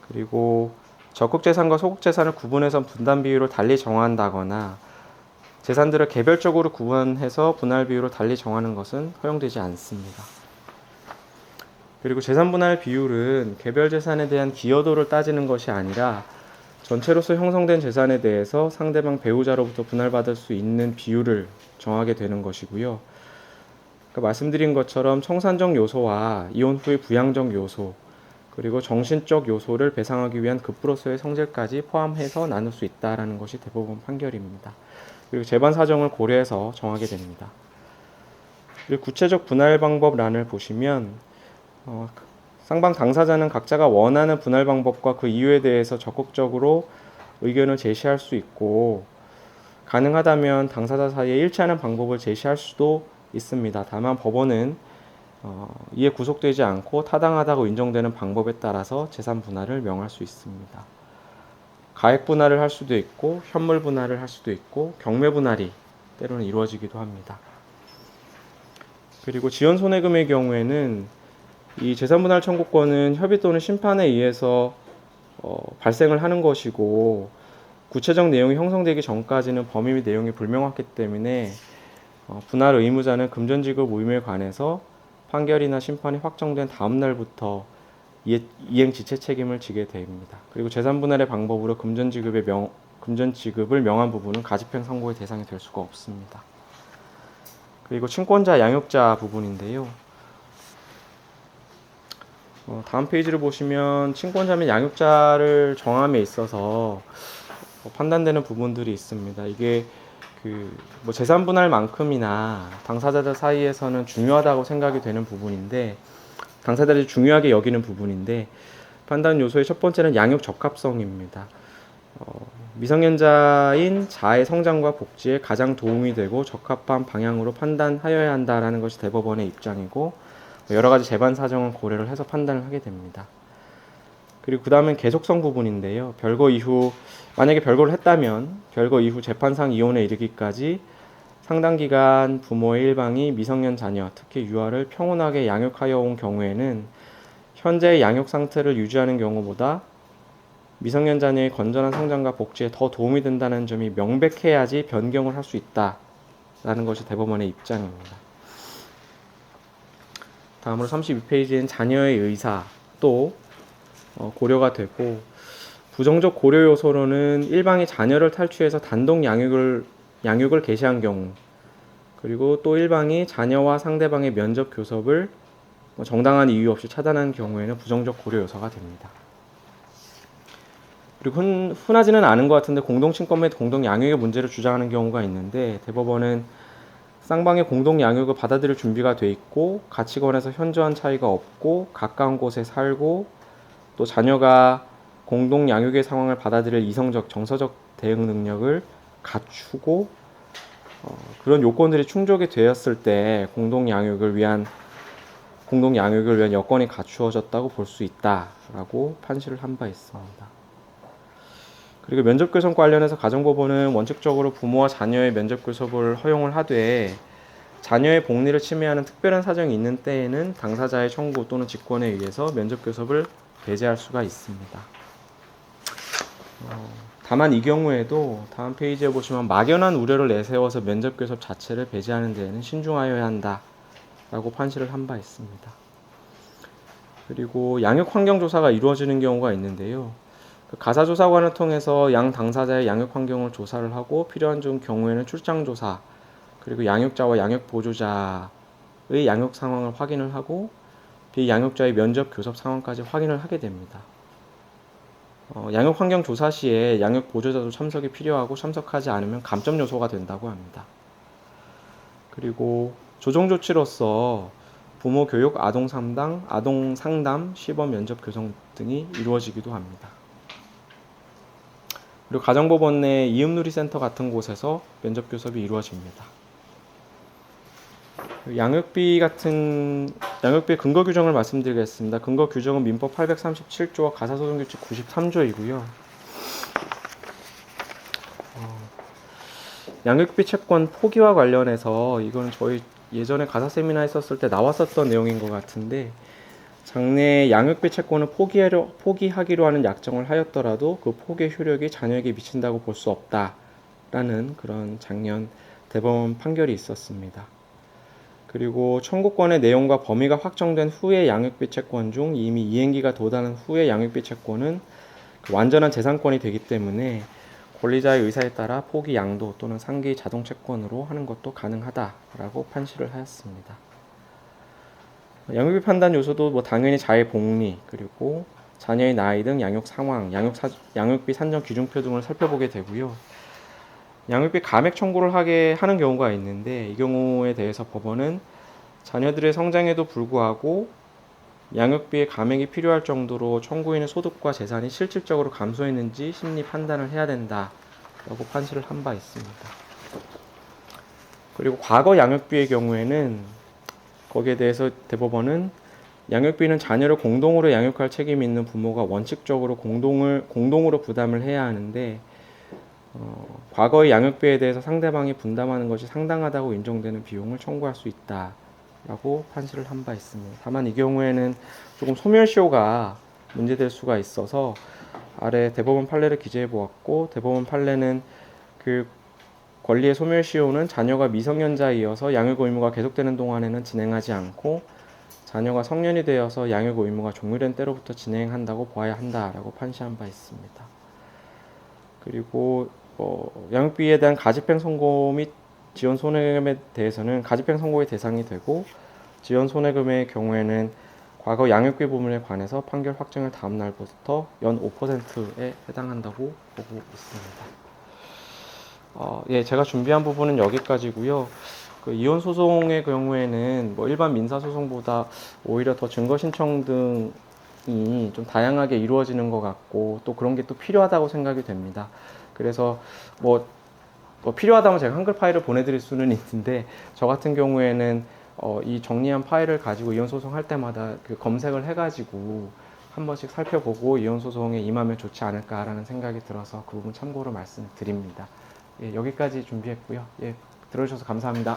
Speaker 1: 그리고 적극재산과 소극재산을 구분해서 분담 비율을 달리 정한다거나 재산들을 개별적으로 구분해서 분할 비율을 달리 정하는 것은 허용되지 않습니다. 그리고 재산분할 비율은 개별 재산에 대한 기여도를 따지는 것이 아니라 전체로서 형성된 재산에 대해서 상대방 배우자로부터 분할받을 수 있는 비율을 정하게 되는 것이고요. 말씀드린 것처럼 청산적 요소와 이혼 후의 부양적 요소, 그리고 정신적 요소를 배상하기 위한 급부로서의 성질까지 포함해서 나눌 수 있다는 것이 대법원 판결입니다. 그리고 재반 사정을 고려해서 정하게 됩니다. 그리고 구체적 분할 방법란을 보시면 쌍방 당사자는 각자가 원하는 분할 방법과 그 이유에 대해서 적극적으로 의견을 제시할 수 있고 가능하다면 당사자 사이에 일치하는 방법을 제시할 수도 있습니다. 다만 법원은 이에 구속되지 않고 타당하다고 인정되는 방법에 따라서 재산 분할을 명할 수 있습니다. 가액 분할을 할 수도 있고 현물 분할을 할 수도 있고 경매 분할이 때로는 이루어지기도 합니다. 그리고 지연 손해금의 경우에는 이 재산분할 청구권은 협의 또는 심판에 의해서 발생을 하는 것이고 구체적 내용이 형성되기 전까지는 범위 및 내용이 불명확하기 때문에 분할 의무자는 금전지급 의무에 관해서 판결이나 심판이 확정된 다음 날부터 이행 지체 책임을 지게 됩니다. 그리고 재산분할의 방법으로 금전지급을 명한 부분은 가집행 선고의 대상이 될 수가 없습니다. 그리고 친권자, 양육자 부분인데요. 다음 페이지를 보시면 친권자 및 양육자를 정함에 있어서 판단되는 부분들이 있습니다. 이게 뭐 재산분할만큼이나 당사자들 사이에서는 중요하다고 생각이 되는 부분인데 당사자들이 중요하게 여기는 부분인데 판단 요소의 첫 번째는 양육 적합성입니다. 미성년자인 자의 성장과 복지에 가장 도움이 되고 적합한 방향으로 판단하여야 한다는 것이 대법원의 입장이고 여러 가지 재반 사정을 고려를 해서 판단을 하게 됩니다. 그리고 그 다음은 계속성 부분인데요. 별거 이후 만약에 별거를 했다면 별거 이후 재판상 이혼에 이르기까지 상당 기간 부모의 일방이 미성년 자녀, 특히 유아를 평온하게 양육하여 온 경우에는 현재의 양육 상태를 유지하는 경우보다 미성년 자녀의 건전한 성장과 복지에 더 도움이 된다는 점이 명백해야지 변경을 할 수 있다라는 것이 대법원의 입장입니다. 다음으로 32페이지엔 자녀의 의사도 고려가 되고, 부정적 고려 요소로는 일방이 자녀를 탈취해서 단독 양육을 개시한 경우, 그리고 또 일방이 자녀와 상대방의 면접 교섭을 정당한 이유 없이 차단한 경우에는 부정적 고려 요소가 됩니다. 그리고 흔하지는 않은 것 같은데 공동친권 및 공동양육의 문제를 주장하는 경우가 있는데, 대법원은 쌍방의 공동양육을 받아들일 준비가 돼 있고 가치관에서 현저한 차이가 없고 가까운 곳에 살고 또 자녀가 공동양육의 상황을 받아들일 이성적 정서적 대응 능력을 갖추고 그런 요건들이 충족이 되었을 때 공동양육을 위한 여건이 갖추어졌다고 볼 수 있다라고 판시를 한 바 있습니다. 그리고 면접교섭 관련해서 가정법원은 원칙적으로 부모와 자녀의 면접교섭을 허용을 하되, 자녀의 복리를 침해하는 특별한 사정이 있는 때에는 당사자의 청구 또는 직권에 의해서 면접교섭을 배제할 수가 있습니다. 다만 이 경우에도 다음 페이지에 보시면 막연한 우려를 내세워서 면접교섭 자체를 배제하는 데에는 신중하여야 한다라고 판시를 한 바 있습니다. 그리고 양육 환경 조사가 이루어지는 경우가 있는데요. 가사조사관을 통해서 양 당사자의 양육 환경을 조사를 하고 필요한 경우에는 출장 조사, 그리고 양육자와 양육 보조자의 양육 상황을 확인을 하고 비양육자의 면접 교섭 상황까지 확인을 하게 됩니다. 양육 환경 조사 시에 양육 보조자도 참석이 필요하고 참석하지 않으면 감점 요소가 된다고 합니다. 그리고 조정 조치로서 부모 교육, 아동 상담, 시범 면접 교정 등이 이루어지기도 합니다. 그리고 가정법원 내 이음누리센터 같은 곳에서 면접 교섭이 이루어집니다. 양육비 근거 규정을 말씀드리겠습니다. 근거 규정은 민법 837조와 가사소송규칙 93조이고요. 양육비 채권 포기와 관련해서 이거는 저희 예전에 가사 세미나 했었을 때 나왔었던 내용인 것 같은데, 장래 양육비 채권을 포기하기로 하는 약정을 하였더라도 그 포기의 효력이 자녀에게 미친다고 볼 수 없다라는 그런 작년 대법원 판결이 있었습니다. 그리고 청구권의 내용과 범위가 확정된 후의 양육비 채권 중 이미 이행기가 도달한 후의 양육비 채권은 완전한 재산권이 되기 때문에 권리자의 의사에 따라 포기 양도 또는 상기 자동 채권으로 하는 것도 가능하다라고 판시를 하였습니다. 양육비 판단 요소도 당연히 자의 복리, 그리고 자녀의 나이 등 양육 상황, 양육비 산정 기준표 등을 살펴보게 되고요. 양육비 감액 청구를 하는 경우가 있는데, 이 경우에 대해서 법원은 자녀들의 성장에도 불구하고 양육비의 감액이 필요할 정도로 청구인의 소득과 재산이 실질적으로 감소했는지 심리 판단을 해야 된다라고 판시를 한 바 있습니다. 그리고 과거 양육비의 경우에는 거기에 대해서 대법원은 양육비는 자녀를 공동으로 양육할 책임이 있는 부모가 원칙적으로 공동으로 부담을 해야 하는데, 과거의 양육비에 대해서 상대방이 분담하는 것이 상당하다고 인정되는 비용을 청구할 수 있다라고 판시를 한 바 있습니다. 다만 이 경우에는 조금 소멸시효가 문제될 수가 있어서 아래 대법원 판례를 기재해 보았고, 대법원 판례는 그 권리의 소멸시효는 자녀가 미성년자이어서 양육 의무가 계속되는 동안에는 진행하지 않고 자녀가 성년이 되어서 양육 의무가 종료된 때로부터 진행한다고 보아야 한다라고 판시한 바 있습니다. 그리고 양육비에 대한 가집행 선고 및 지원 손해금에 대해서는 가집행 선고의 대상이 되고, 지원 손해금의 경우에는 과거 양육비 부분에 관해서 판결 확정일 다음 날부터 연 5%에 해당한다고 보고 있습니다. 제가 준비한 부분은 여기까지고요. 그 이혼 소송의 경우에는 일반 민사 소송보다 오히려 더 증거 신청 등이 좀 다양하게 이루어지는 것 같고, 또 그런 게 또 필요하다고 생각이 됩니다. 그래서 필요하다면 제가 한글 파일을 보내드릴 수는 있는데, 저 같은 경우에는 이 정리한 파일을 가지고 이혼 소송 할 때마다 그 검색을 해가지고 한 번씩 살펴보고 이혼 소송에 임하면 좋지 않을까라는 생각이 들어서 그 부분 참고로 말씀드립니다. 예, 여기까지 준비했고요. 예, 들어주셔서 감사합니다.